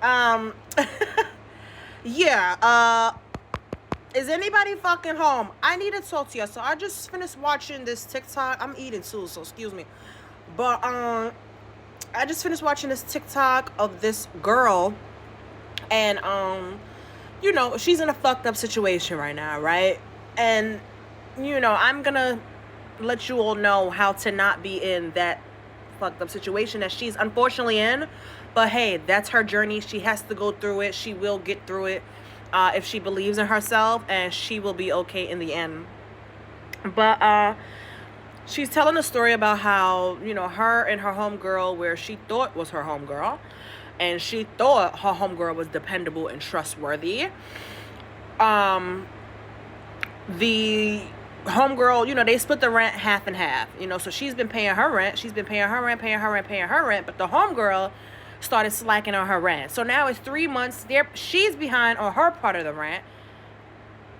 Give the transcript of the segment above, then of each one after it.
Um, yeah. Is anybody fucking home? I need to talk to you. So I just finished watching this TikTok. I'm eating too, so excuse me. But I just finished watching this TikTok of this girl, and she's in a fucked up situation right now, right? And I'm gonna let you all know how to not be in that fucked up situation that she's unfortunately in. But hey, that's her journey. She has to go through it. She will get through it if she believes in herself, and she will be okay in the end. But she's telling a story about how, her and her homegirl, where she thought was her homegirl, and she thought her homegirl was dependable and trustworthy. The homegirl, they split the rent half and half, so she's been paying her rent, but the homegirl started slacking on her rent. So now it's 3 months there, she's behind on her part of the rent.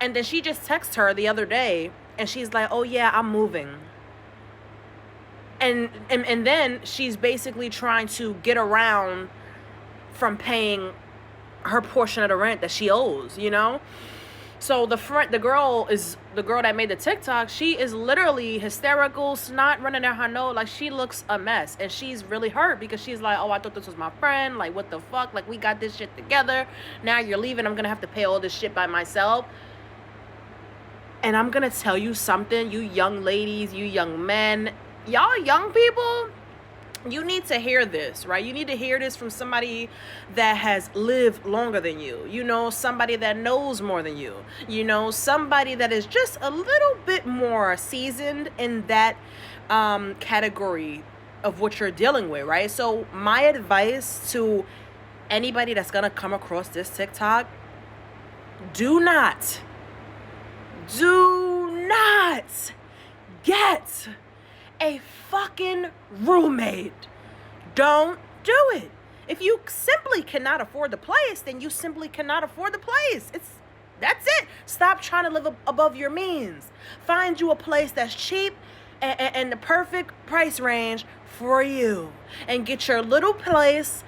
And then she just texted her the other day, and she's like, oh yeah, I'm moving. And then she's basically trying to get around from paying her portion of the rent that she owes, So the girl that made the TikTok, she is literally hysterical, snot running down her nose, like she looks a mess, and she's really hurt because she's like, oh, I thought this was my friend, like what the fuck, like we got this shit together, now you're leaving, I'm gonna have to pay all this shit by myself. And I'm gonna tell you something, you young ladies, you young men, y'all young people, you need to hear this, right? You need to hear this from somebody that has lived longer than you, somebody that knows more than you, somebody that is just a little bit more seasoned in that category of what you're dealing with, right? So my advice to anybody that's gonna come across this TikTok, do not get a fucking roommate. Don't do it. If you simply cannot afford the place, then you simply cannot afford the place. That's it. Stop trying to live above your means. Find you a place that's cheap and the perfect price range for you, and get your little place,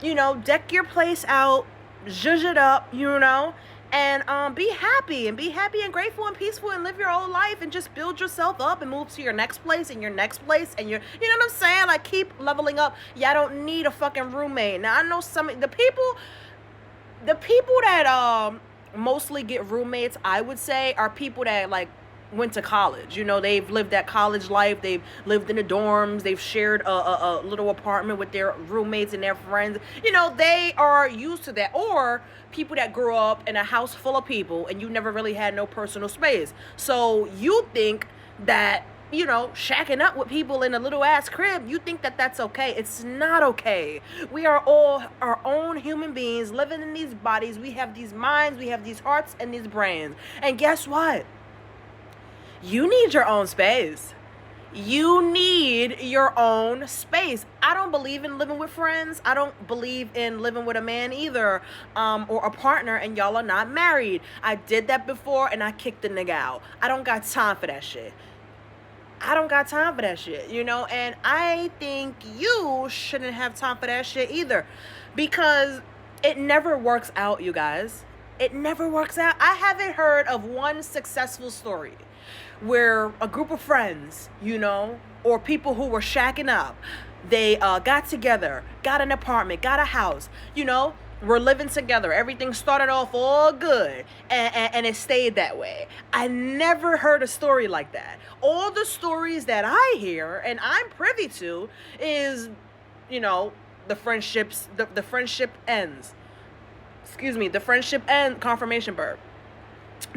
deck your place out, zhuzh it up, and be happy and grateful and peaceful, and live your own life, and just build yourself up and move to your next place and your next place, and you know what I'm saying, like keep leveling up. I don't need a fucking roommate. Now I know the people that mostly get roommates, I would say, are people that like went to college. They've lived that college life. They've lived in the dorms. They've shared a little apartment with their roommates and their friends. They are used to that. Or people that grew up in a house full of people and you never really had no personal space. So you think that, shacking up with people in a little ass crib, you think that that's okay. It's not okay. We are all our own human beings living in these bodies. We have these minds, we have these hearts and these brains. And guess what? You need your own space. You need your own space. I don't believe in living with friends. I don't believe in living with a man either, or a partner, and y'all are not married. I did that before and I kicked the nigga out. I don't got time for that shit. And I think you shouldn't have time for that shit either, because it never works out, you guys. It never works out. I haven't heard of one successful story where a group of friends, or people who were shacking up, they got together, got an apartment, got a house, were living together. Everything started off all good, and it stayed that way. I never heard a story like that. All the stories that I hear and I'm privy to is, the friendship ends. The friendship ends, confirmation burp.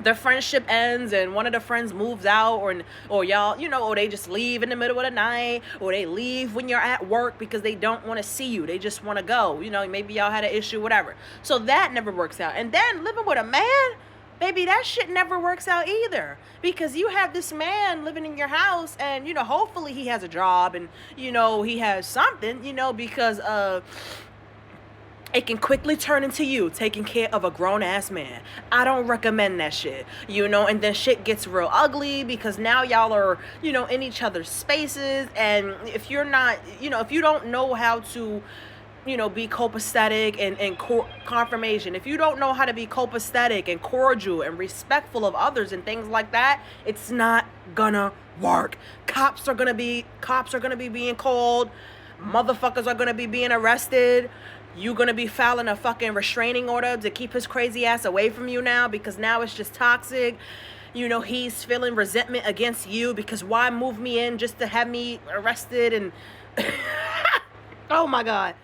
The friendship ends and one of the friends moves out, or y'all, or they just leave in the middle of the night, or they leave when you're at work because they don't want to see you. They just want to go. Maybe y'all had an issue, whatever. So that never works out. And then living with a man, baby, that shit never works out either, because you have this man living in your house, and hopefully he has a job, and he has something, because it can quickly turn into you taking care of a grown-ass man. I don't recommend that shit, and then shit gets real ugly because now y'all are, in each other's spaces, and if you're not, if you don't know how to be copacetic and confirmation. If you don't know how to be copacetic and cordial and respectful of others and things like that, it's not gonna work. Cops are gonna be being called. Motherfuckers are gonna be being arrested. You gonna be filing a fucking restraining order to keep his crazy ass away from you now, because now it's just toxic. He's feeling resentment against you because why move me in just to have me arrested and oh my God.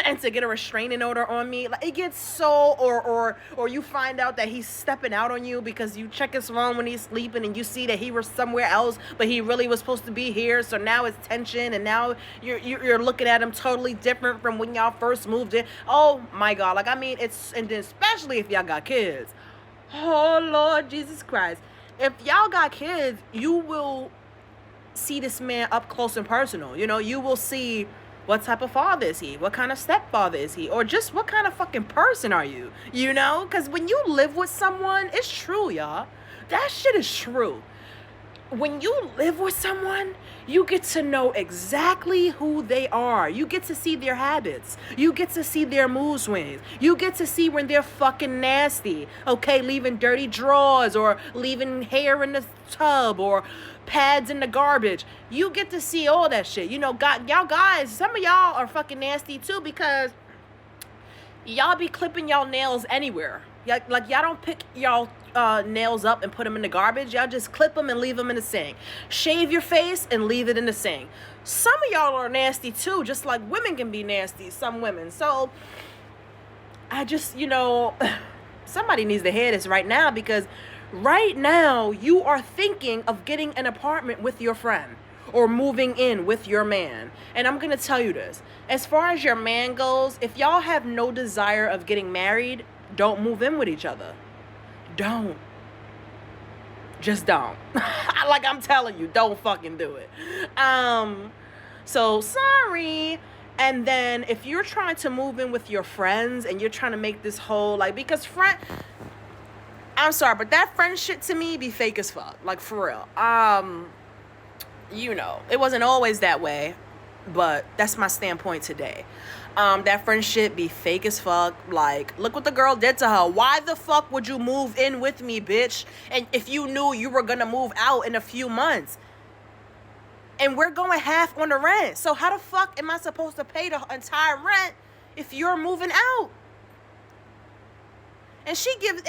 And to get a restraining order on me. Like, it gets so, or you find out that he's stepping out on you because you check his phone when he's sleeping and you see that he was somewhere else, but he really was supposed to be here. So now it's tension, and now you're looking at him totally different from when y'all first moved in. Oh my God. Like, I mean, and then especially if y'all got kids. Oh Lord Jesus Christ. If y'all got kids, you will see this man up close and personal. You will see what type of father is he? What kind of stepfather is he? Or just what kind of fucking person are you? Because when you live with someone, it's true, y'all. That shit is true. When you live with someone, you get to know exactly who they are. You get to see their habits. You get to see their mood swings. You get to see when they're fucking nasty. Okay, leaving dirty drawers or leaving hair in the tub or pads in the garbage. You get to see all that shit. Y'all guys, some of y'all are fucking nasty too, because y'all be clipping y'all nails anywhere. Like y'all don't pick y'all nails up and put them in the garbage. Y'all just clip them and leave them in the sink. Shave your face and leave it in the sink. Some of y'all are nasty too, just like women can be nasty, some women. So I just, somebody needs to hear this right now, because right now you are thinking of getting an apartment with your friend or moving in with your man. And I'm going to tell you this. As far as your man goes, if y'all have no desire of getting married, don't move in with each other. Don't. Just don't. Like, I'm telling you, don't fucking do it. So sorry. And then if you're trying to move in with your friends and you're trying to make this whole, because I'm sorry, but that friend shit to me be fake as fuck. Like, for real. It wasn't always that way, but that's my standpoint today. That friendship be fake as fuck. Like, look what the girl did to her. Why the fuck would you move in with me, bitch? And if you knew you were gonna move out in a few months, and we're going half on the rent, so how the fuck am I supposed to pay the entire rent if you're moving out? And she gives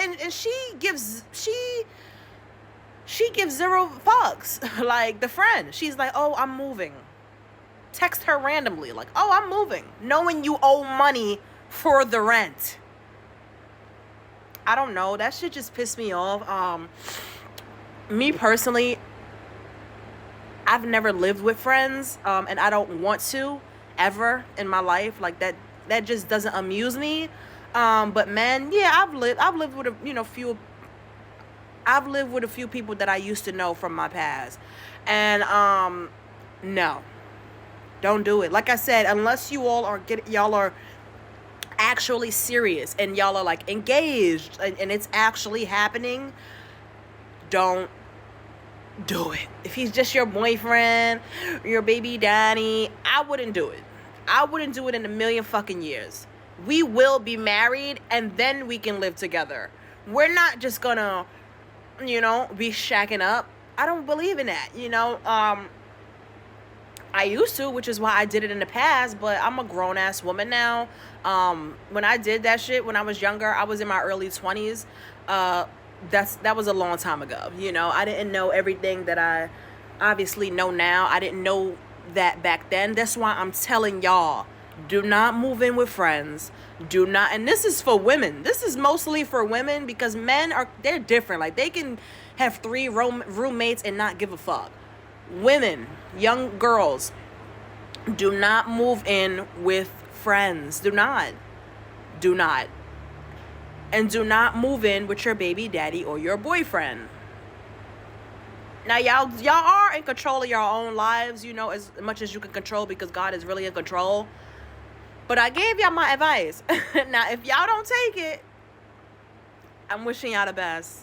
zero fucks. Like, the friend, she's like, oh, I'm moving. Text her randomly, like, oh, I'm moving, knowing you owe money for the rent. I don't know. That shit just pissed me off. Me personally, I've never lived with friends, and I don't want to ever in my life. Like, that just doesn't amuse me. But man, yeah, I've lived with a few people that I used to know from my past, and no, don't do it. Like I said, unless y'all are actually serious and y'all are like engaged and it's actually happening, don't do it. If he's just your boyfriend, your baby daddy, I wouldn't do it. I wouldn't do it in a million fucking years. We will be married and then we can live together. We're not just gonna, be shacking up. I don't believe in that, I used to, which is why I did it in the past, but I'm a grown-ass woman now. When I did that shit when I was younger, I was in my early 20s. That was a long time ago. I didn't know everything that I obviously know now. I didn't know that back then. That's why I'm telling y'all, do not move in with friends. Do not, and this is for women. This is mostly for women, because men they're different. Like, they can have 3 roommates and not give a fuck. Women, young girls, do not move in with friends. Do not. And do not move in with your baby daddy or your boyfriend. Now, y'all are in control of your own lives, as much as you can control, because God is really in control. But I gave y'all my advice. Now, if y'all don't take it, I'm wishing y'all the best.